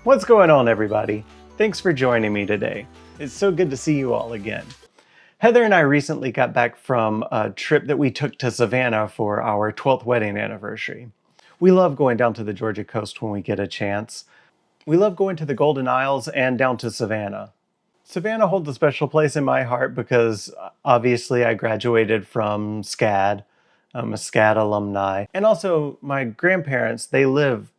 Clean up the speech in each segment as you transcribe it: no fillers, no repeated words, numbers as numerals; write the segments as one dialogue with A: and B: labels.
A: What's going on, everybody? Thanks for joining me today. It's so good to see you all again. Heather and I recently got back from a trip that we took to Savannah for our 12th wedding anniversary. We love going down to the Georgia coast when we get a chance. We love going to the Golden Isles and down to Savannah. Savannah holds a special place in my heart because obviously I graduated from SCAD. I'm a SCAD alumni. And also my grandparents, they live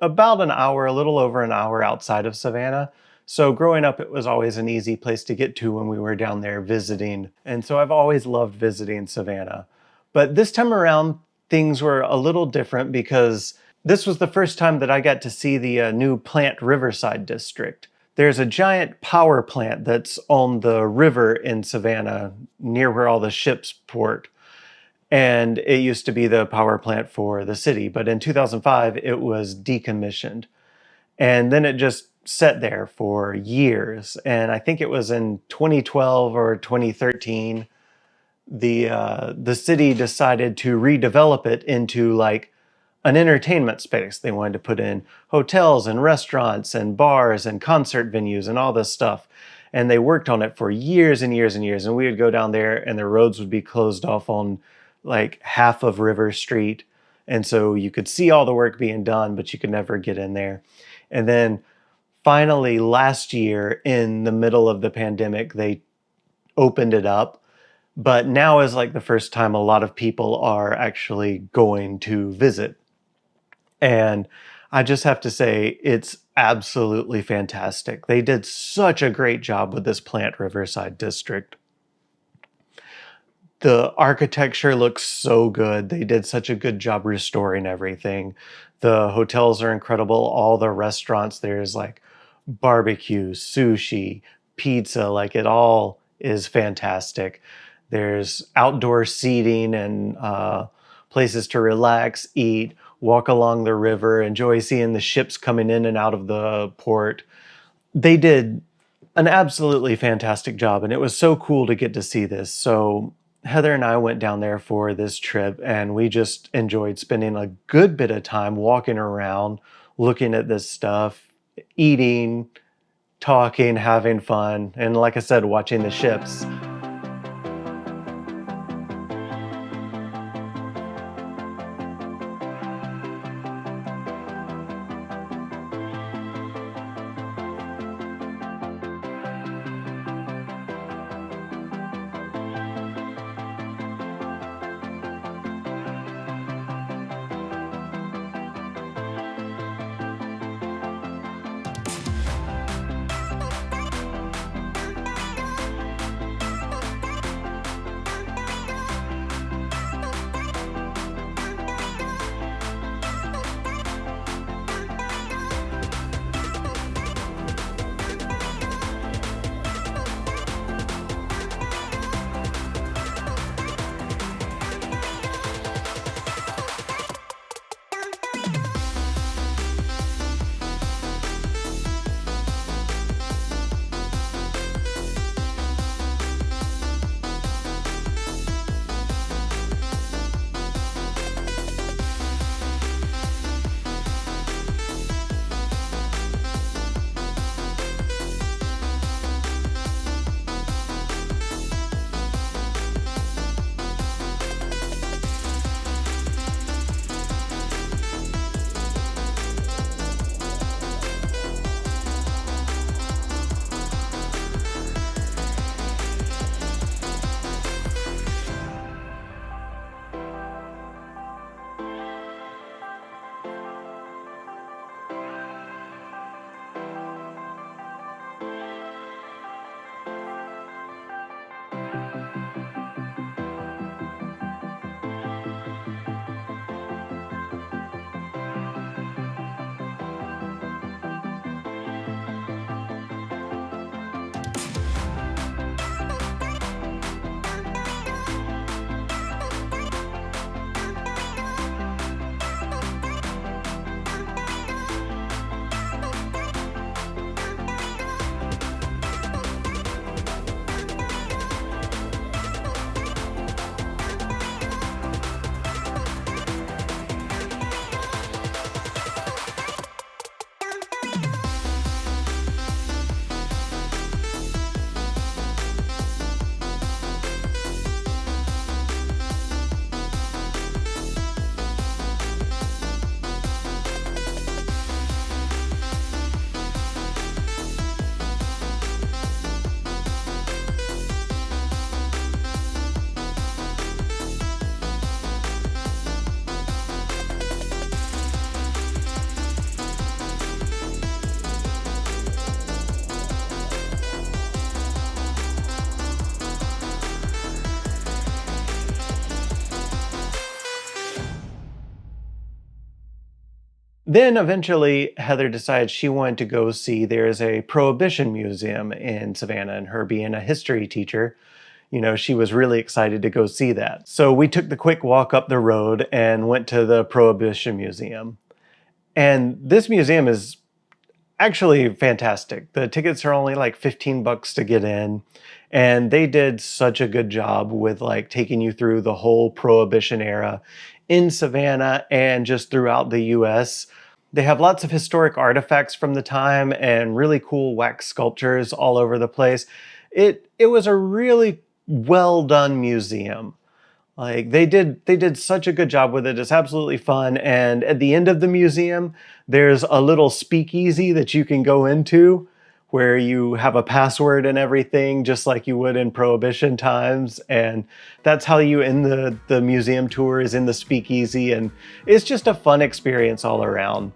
A: about an hour, a little over an hour outside of Savannah. So growing up, it was always an easy place to get to when we were down there visiting. And so I've always loved visiting Savannah. But this time around, things were a little different because this was the first time that I got to see the new plant Riverside district. There's a giant power plant that's on the river in Savannah, near where all the ships port. And it used to be the power plant for the city, but in 2005 it was decommissioned. And then it just sat there for years. And I think it was in 2012 or 2013, the city decided to redevelop it into like an entertainment space. They wanted to put in hotels and restaurants and bars and concert venues and all this stuff. And they worked on it for years and years and years. And we would go down there and the roads would be closed off on like half of River Street. And so you could see all the work being done, but you could never get in there. And then finally last year, in the middle of the pandemic, they opened it up. But now is like the first time a lot of people are actually going to visit. And I just have to say, it's absolutely fantastic. They did such a great job with this Plant Riverside district. The architecture looks so good. They did such a good job restoring everything. The hotels are incredible. All the restaurants, there's like barbecue, sushi, pizza, like it all is fantastic. There's outdoor seating and places to relax, eat, walk along the river, enjoy seeing the ships coming in and out of the port. They did an absolutely fantastic job, and it was so cool to get to see this. So Heather and I went down there for this trip, and we just enjoyed spending a good bit of time walking around, looking at this stuff, eating, talking, having fun, and like I said, watching the ships. Then eventually Heather decides she wanted to go see there's a Prohibition Museum in Savannah, and her being a history teacher, she was really excited to go see that. So we took the quick walk up the road and went to the Prohibition Museum. And this museum is actually fantastic. The tickets are only like 15 bucks to get in. And they did such a good job with like taking you through the whole Prohibition era in Savannah and just throughout the US. They have lots of historic artifacts from the time and really cool wax sculptures all over the place. It was a really well done museum. Like they did such a good job with it. It's absolutely fun. And at the end of the museum, there's a little speakeasy that you can go into where you have a password and everything, just like you would in Prohibition times. And that's how you end the museum tour, is in the speakeasy. And it's just a fun experience all around.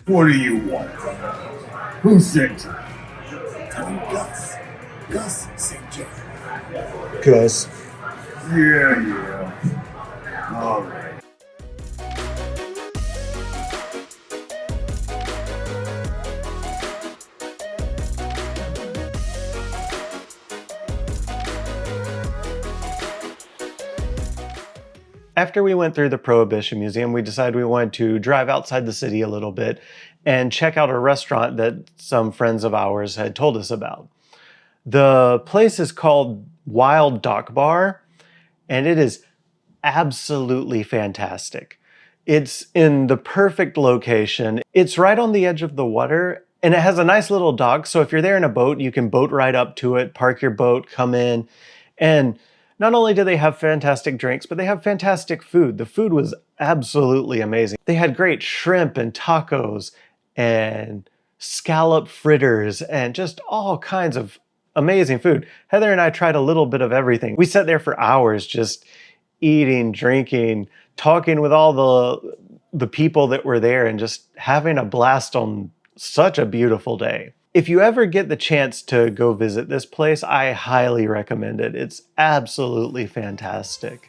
B: What do you want? Who sent you? Tell me Gus. Gus sent you.
A: Gus.
B: Yeah. All right.
A: After we went through the Prohibition Museum, we decided we wanted to drive outside the city a little bit and check out a restaurant that some friends of ours had told us about. The place is called Wyld Dock Bar, and it is absolutely fantastic. It's in the perfect location. It's right on the edge of the water, and it has a nice little dock, so if you're there in a boat, you can boat right up to it, park your boat, come in, and not only do they have fantastic drinks, but they have fantastic food. The food was absolutely amazing. They had great shrimp and tacos and scallop fritters and just all kinds of amazing food. Heather and I tried a little bit of everything. We sat there for hours just eating, drinking, talking with all the people that were there and just having a blast on such a beautiful day. If you ever get the chance to go visit this place, I highly recommend it. It's absolutely fantastic.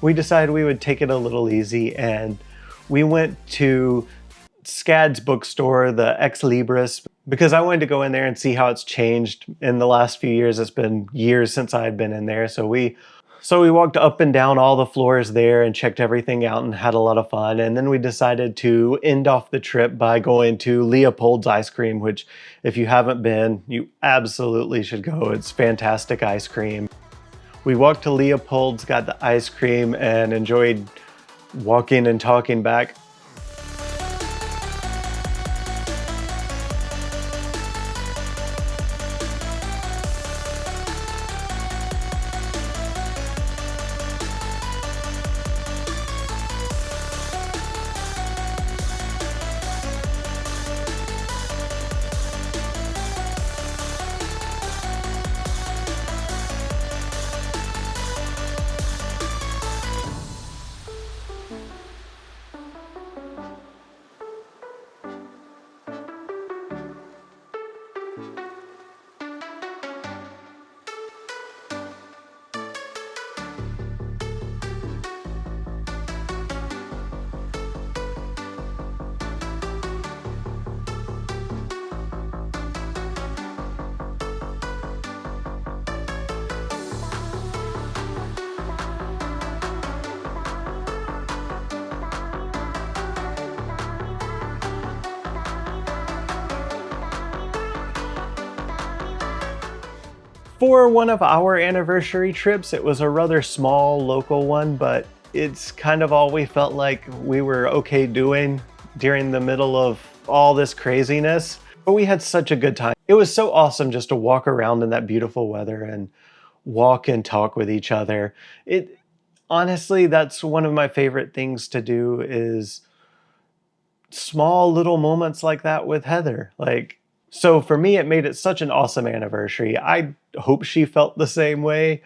A: we decided we would take it a little easy, and we went to SCAD's bookstore, the Ex Libris, because I wanted to go in there and see how it's changed in the last few years. It's been years since I had been in there. So we walked up and down all the floors there and checked everything out and had a lot of fun. And then we decided to end off the trip by going to Leopold's ice cream, which if you haven't been, you absolutely should go. It's fantastic ice cream. We walked to Leopold's, got the ice cream, and enjoyed walking and talking back. For one of our anniversary trips, it was a rather small local one, but it's kind of all we felt like we were okay doing during the middle of all this craziness. But we had such a good time. It was so awesome just to walk around in that beautiful weather and walk and talk with each other. Honestly, that's one of my favorite things to do, is small little moments like that with Heather. So for me, it made it such an awesome anniversary. I hope she felt the same way.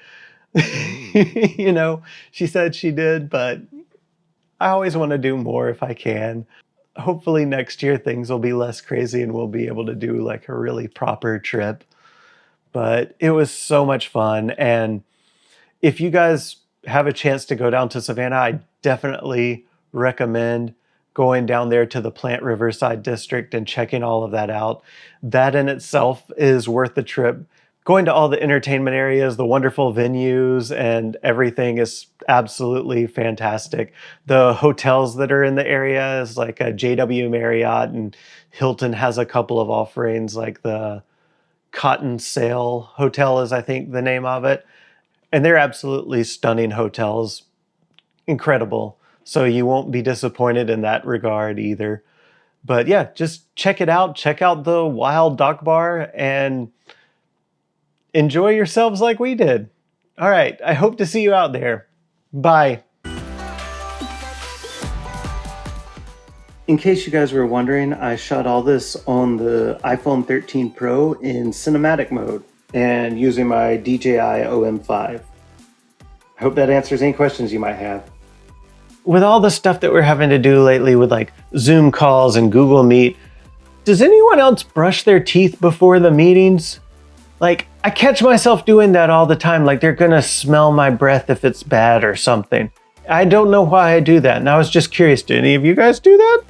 A: You know, she said she did, but I always want to do more if I can. Hopefully next year things will be less crazy and we'll be able to do like a really proper trip. But it was so much fun. And if you guys have a chance to go down to Savannah, I definitely recommend going down there to the Plant Riverside district and checking all of that out. That in itself is worth the trip. Going to all the entertainment areas, the wonderful venues, and everything is absolutely fantastic. The hotels that are in the area is like a JW Marriott, and Hilton has a couple of offerings, like the Cotton Sail Hotel is, I think, the name of it. And they're absolutely stunning hotels. Incredible. So you won't be disappointed in that regard either. But yeah, just check it out. Check out the Wyld Dock Bar and enjoy yourselves like we did. All right, I hope to see you out there. Bye. In case you guys were wondering, I shot all this on the iPhone 13 Pro in cinematic mode and using my DJI OM5. I hope that answers any questions you might have. With all the stuff that we're having to do lately with like Zoom calls and Google Meet, does anyone else brush their teeth before the meetings? Like, I catch myself doing that all the time, like they're gonna smell my breath if it's bad or something. I don't know why I do that, and I was just curious, do any of you guys do that?